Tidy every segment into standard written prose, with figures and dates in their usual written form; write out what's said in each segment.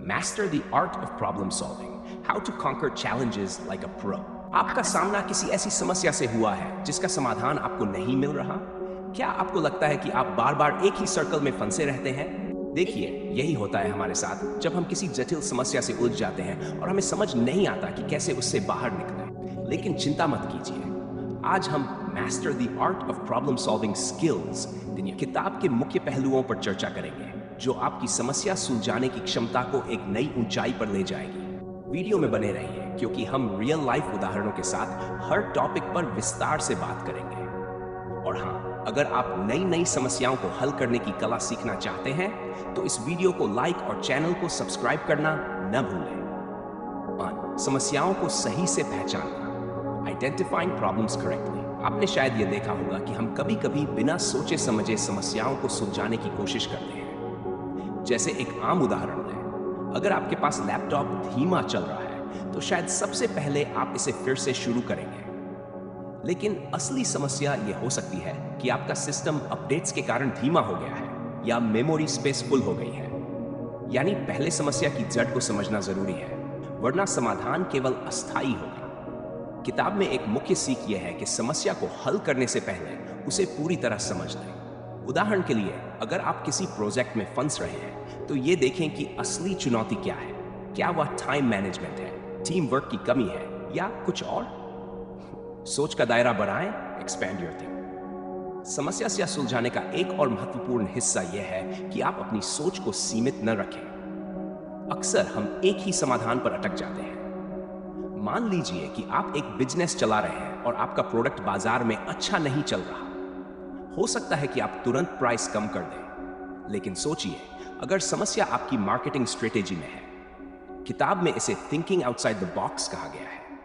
Master the art of problem solving. How to conquer challenges like a pro. आपका सामना किसी ऐसी समस्या से हुआ है जिसका समाधान आपको नहीं मिल रहा? क्या आपको लगता है कि आप बार-बार एक ही सर्कल में फंसे रहते हैं? देखिए, यही होता है हमारे साथ जब हम किसी जटिल समस्या से उलझ जाते हैं और हमें समझ नहीं आता कि कैसे उससे बाहर निकलें। लेकिन चिंता मत कीजिए। आज हम master the art of problem solving skills किताब के मुख्य पहलुओं पर चर्चा करेंगे, जो आपकी समस्या सुलझाने की क्षमता को एक नई ऊंचाई पर ले जाएगी। वीडियो में बने रहिए क्योंकि हम रियल लाइफ उदाहरणों के साथ हर टॉपिक पर विस्तार से बात करेंगे। और हाँ, अगर आप नई समस्याओं को हल करने की कला सीखना चाहते हैं तो इस वीडियो को लाइक और चैनल को सब्सक्राइब करना न भूलें। समस्याओं को सही से पहचानना, आइडेंटिफाइंग प्रॉब्लम्स करेक्टली। आपने शायद ये देखा होगा कि हम कभी-कभी बिना सोचे समझे समस्याओं को सुलझाने की कोशिश करते हैं। जैसे एक आम उदाहरण लें, अगर आपके पास लैपटॉप धीमा चल रहा है तो शायद सबसे पहले आप इसे फिर से शुरू करेंगे। लेकिन असली समस्या यह हो सकती है कि आपका सिस्टम अपडेट्स के कारण धीमा हो गया है या मेमोरी स्पेस फुल हो गई है। यानी पहले समस्या की जड़ को समझना जरूरी है, वरना समाधान केवल अस्थायी होगा। किताब में एक मुख्य सीख यह है कि समस्या को हल करने से पहले उसे पूरी तरह समझ लें। उदाहरण के लिए, अगर आप किसी प्रोजेक्ट में फंस रहे हैं तो ये देखें कि असली चुनौती क्या है। क्या वह टाइम मैनेजमेंट है, टीम वर्क की कमी है या कुछ और? सोच का दायरा बढ़ाएं, एक्सपैंड योर थिंकिंग। समस्या से सुलझाने का एक और महत्वपूर्ण हिस्सा यह है कि आप अपनी सोच को सीमित न रखें। अक्सर हम एक ही समाधान पर अटक जाते हैं। मान लीजिए कि आप एक बिजनेस चला रहे हैं और आपका प्रोडक्ट बाजार में अच्छा नहीं चल रहा। हो सकता है कि आप तुरंत प्राइस कम कर दें, लेकिन सोचिए, अगर समस्या आपकी मार्केटिंग स्ट्रेटेजी में है। किताब में इसे थिंकिंग आउटसाइड द बॉक्स कहा गया है।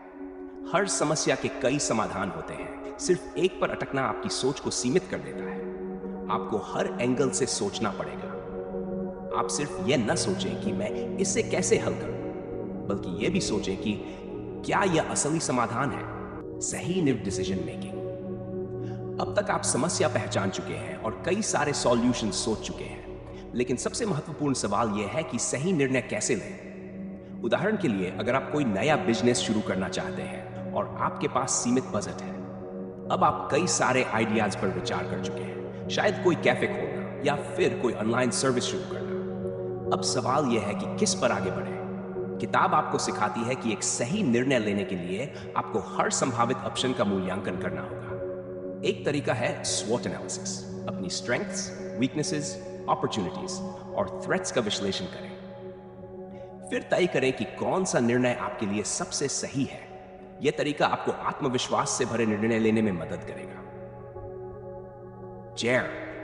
हर समस्या के कई समाधान होते हैं, सिर्फ एक पर अटकना आपकी सोच को सीमित कर देता है। आपको हर एंगल से सोचना पड़ेगा। आप सिर्फ यह न सोचें कि मैं इसे कैसे हल करूं, बल्कि यह भी सोचें कि क्या यह असली समाधान है। सही डिसीजन मेकिंग। अब तक आप समस्या पहचान चुके हैं और कई सारे सॉल्यूशन सोच चुके हैं, लेकिन सबसे महत्वपूर्ण सवाल यह है कि सही निर्णय कैसे लें। उदाहरण के लिए, अगर आप कोई नया बिजनेस शुरू करना चाहते हैं और आपके पास सीमित बजट है। अब आप कई सारे आइडियाज पर विचार कर चुके हैं, शायद कोई कैफे खोलना या फिर कोई ऑनलाइन सर्विस शुरू करना। अब सवाल यह है कि किस पर आगे बढ़े। किताब आपको सिखाती है कि एक सही निर्णय लेने के लिए आपको हर संभावित ऑप्शन का मूल्यांकन करना होगा। एक तरीका है स्वॉट एनालिसिस। अपनी स्ट्रेंथ्स, वीकनेसेस, अपॉर्चुनिटीज और थ्रेट्स का विश्लेषण करें। फिर तय करें कि कौन सा निर्णय आपके लिए सबसे सही है। यह तरीका आपको आत्मविश्वास से भरे निर्णय लेने में मदद करेगा।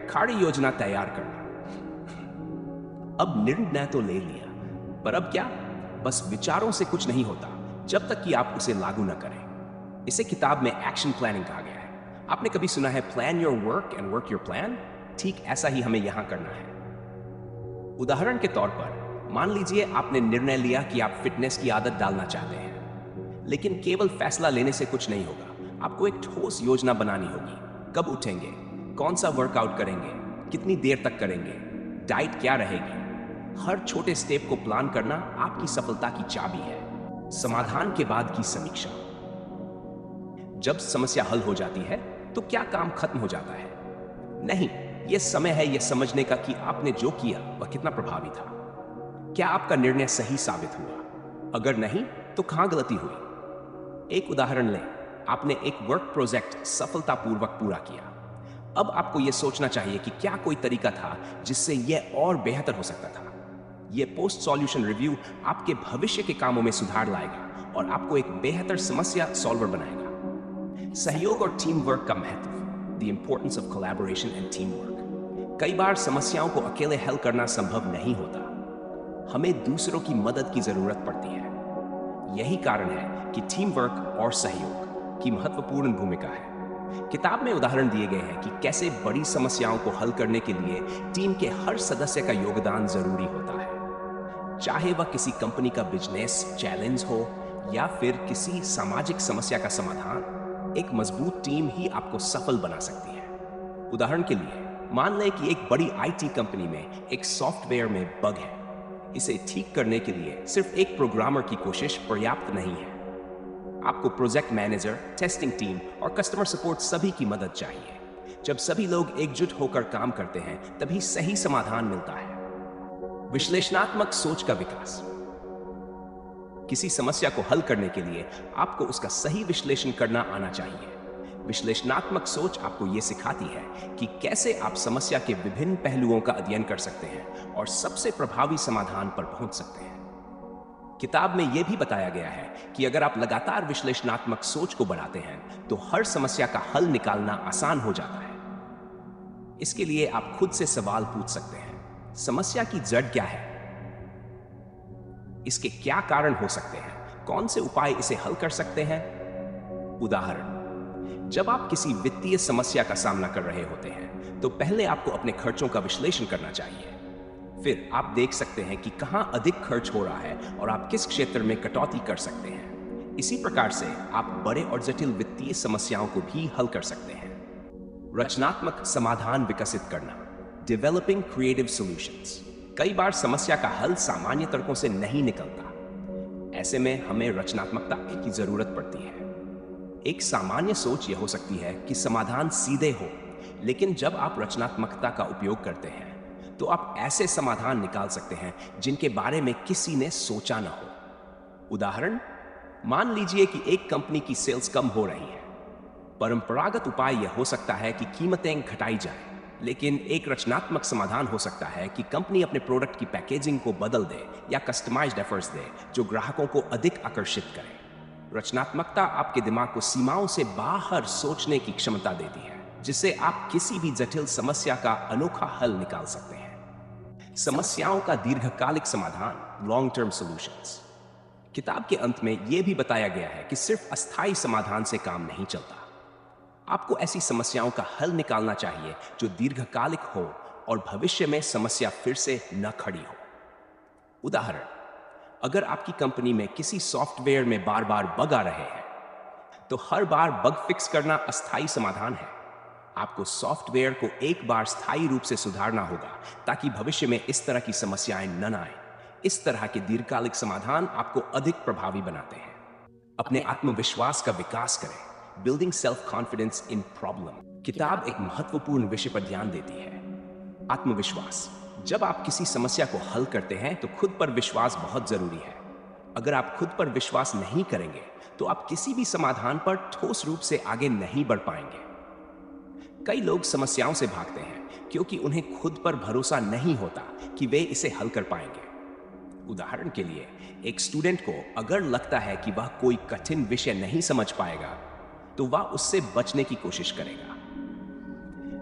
कार्य योजना तैयार करना। अब निर्णय तो ले लिया, पर अब क्या? बस विचारों से कुछ नहीं होता जब तक कि आप उसे लागू न करें। इसे किताब में एक्शन प्लानिंग कहा गया है। आपने कभी सुना है plan your work and work your plan? ठीक ऐसा ही हमें यहां करना है। उदाहरण के तौर पर, मान लीजिए आपने निर्णय लिया कि आप फिटनेस की आदत डालना चाहते हैं, लेकिन केवल फैसला लेने से कुछ नहीं होगा। आपको एक ठोस योजना बनानी होगी। कब उठेंगे, कौन सा वर्कआउट करेंगे, कितनी देर तक करेंगे, डाइट क्या रहेगी। हर छोटे स्टेप को प्लान करना आपकी सफलता की चाबी है। समाधान के बाद की समीक्षा। जब समस्या हल हो जाती है तो क्या काम खत्म हो जाता है? नहीं, यह समय है यह समझने का कि आपने जो किया वह कितना प्रभावी था। क्या आपका निर्णय सही साबित हुआ? अगर नहीं, तो कहां गलती हुई? एक उदाहरण लें, आपने एक वर्क प्रोजेक्ट सफलतापूर्वक पूरा किया। अब आपको यह सोचना चाहिए कि क्या कोई तरीका था जिससे यह और बेहतर हो सकता था। यह पोस्ट सॉल्यूशन रिव्यू आपके भविष्य के कामों में सुधार लाएगा और आपको एक बेहतर समस्या सॉल्वर बनाएगा। सहयोग और टीम वर्क का महत्व। The importance of collaboration and team work. कई बार समस्याओं को अकेले हल करना संभव नहीं होता। हमें दूसरों की मदद की जरूरत पड़ती है। यही कारण है कि टीम वर्क और सहयोग की महत्वपूर्ण भूमिका है। किताब में उदाहरण दिए गए हैं कि कैसे बड़ी समस्याओं को हल करने के लिए टीम के हर सदस्य का योगदान जरूरी होता है। चाहे वह किसी कंपनी का बिजनेस चैलेंज हो या फिर किसी सामाजिक समस्या का समाधान, एक मजबूत टीम ही आपको सफल बना सकती है। उदाहरण के लिए, मान लें कि एक बड़ी आईटी कंपनी में एक सॉफ्टवेयर में बग है। इसे ठीक करने के लिए सिर्फ एक प्रोग्रामर की कोशिश पर्याप्त नहीं है। आपको प्रोजेक्ट मैनेजर, टेस्टिंग टीम और कस्टमर सपोर्ट सभी की मदद चाहिए। जब सभी लोग एकजुट होकर काम करते हैं, तभी सही समाधान मिलता है। विश्लेषणात्मक सोच का विकास। किसी समस्या को हल करने के लिए आपको उसका सही विश्लेषण करना आना चाहिए। विश्लेषणात्मक सोच आपको यह सिखाती है कि कैसे आप समस्या के विभिन्न पहलुओं का अध्ययन कर सकते हैं और सबसे प्रभावी समाधान पर पहुंच सकते हैं। किताब में यह भी बताया गया है कि अगर आप लगातार विश्लेषणात्मक सोच को बढ़ाते हैं तो हर समस्या का हल निकालना आसान हो जाता है। इसके लिए आप खुद से सवाल पूछ सकते हैं, समस्या की जड़ क्या है? इसके क्या कारण हो सकते हैं? कौन से उपाय इसे हल कर सकते हैं? उदाहरण, जब आप किसी वित्तीय समस्या का सामना कर रहे होते हैं तो पहले आपको अपने खर्चों का विश्लेषण करना चाहिए। फिर आप देख सकते हैं कि कहां अधिक खर्च हो रहा है और आप किस क्षेत्र में कटौती कर सकते हैं। इसी प्रकार से आप बड़े और जटिल वित्तीय समस्याओं को भी हल कर सकते हैं। रचनात्मक समाधान विकसित करना, डेवलपिंग क्रिएटिव सॉल्यूशंस। कई बार समस्या का हल सामान्य तरीकों से नहीं निकलता। ऐसे में हमें रचनात्मकता की जरूरत पड़ती है। एक सामान्य सोच यह हो सकती है कि समाधान सीधे हो, लेकिन जब आप रचनात्मकता का उपयोग करते हैं तो आप ऐसे समाधान निकाल सकते हैं जिनके बारे में किसी ने सोचा न हो। उदाहरण, मान लीजिए कि एक कंपनी की सेल्स कम हो रही है। परंपरागत उपाय यह हो सकता है कि कीमतें घटाई जाए, लेकिन एक रचनात्मक समाधान हो सकता है कि कंपनी अपने प्रोडक्ट की पैकेजिंग को बदल दे या कस्टमाइज्ड ऑफर्स दे जो ग्राहकों को अधिक आकर्षित करे। रचनात्मकता आपके दिमाग को सीमाओं से बाहर सोचने की क्षमता देती है, जिससे आप किसी भी जटिल समस्या का अनोखा हल निकाल सकते हैं। समस्याओं का दीर्घकालिक समाधान, लॉन्ग टर्म सॉल्यूशंस। किताब के अंत में यह भी बताया गया है कि सिर्फ अस्थायी समाधान से काम नहीं चलता। आपको ऐसी समस्याओं का हल निकालना चाहिए जो दीर्घकालिक हो और भविष्य में समस्या फिर से न खड़ी हो। उदाहरण, अगर आपकी कंपनी में किसी सॉफ्टवेयर में बार बार बग आ रहे हैं तो हर बार बग फिक्स करना अस्थायी समाधान है। आपको सॉफ्टवेयर को एक बार स्थायी रूप से सुधारना होगा ताकि भविष्य में इस तरह की समस्याएं न आए। इस तरह के दीर्घकालिक समाधान आपको अधिक प्रभावी बनाते हैं। अपने आत्मविश्वास का विकास करें, building self confidence in problem. किताब एक महत्वपूर्ण विषय पर ध्यान देती है, आत्मविश्वास। जब आप किसी समस्या को हल करते हैं तो खुद पर विश्वास बहुत जरूरी है। अगर आप खुद पर विश्वास नहीं करेंगे तो आप किसी भी समाधान पर ठोस रूप से आगे नहीं बढ़ पाएंगे। कई लोग समस्याओं से भागते हैं क्योंकि उन्हें खुद पर भरोसा नहीं होता कि वे इसे हल कर पाएंगे। उदाहरण के लिए, एक स्टूडेंट को अगर लगता है कि वह कोई कठिन विषय नहीं समझ पाएगा तो वह उससे बचने की कोशिश करेगा।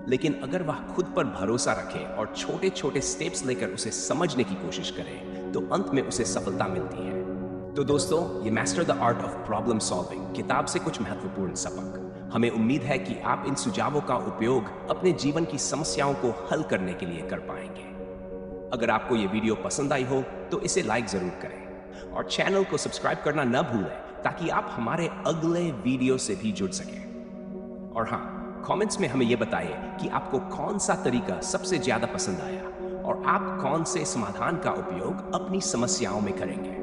लेकिन अगर वह खुद पर भरोसा रखे और छोटे छोटे स्टेप्स लेकर उसे समझने की कोशिश करे तो अंत में उसे सफलता मिलती है। तो दोस्तों, ये master the art of problem solving किताब से कुछ महत्वपूर्ण सबक। हमें उम्मीद है कि आप इन सुझावों का उपयोग अपने जीवन की समस्याओं को हल करने के लिए कर पाएंगे। अगर आपको ये वीडियो पसंद आई हो तो इसे लाइक जरूर करें और चैनल को सब्सक्राइब करना न भूलें ताकि आप हमारे अगले वीडियो से भी जुड़ सकें। और हाँ, कमेंट्स में हमें यह बताइए कि आपको कौन सा तरीका सबसे ज्यादा पसंद आया और आप कौन से समाधान का उपयोग अपनी समस्याओं में करेंगे।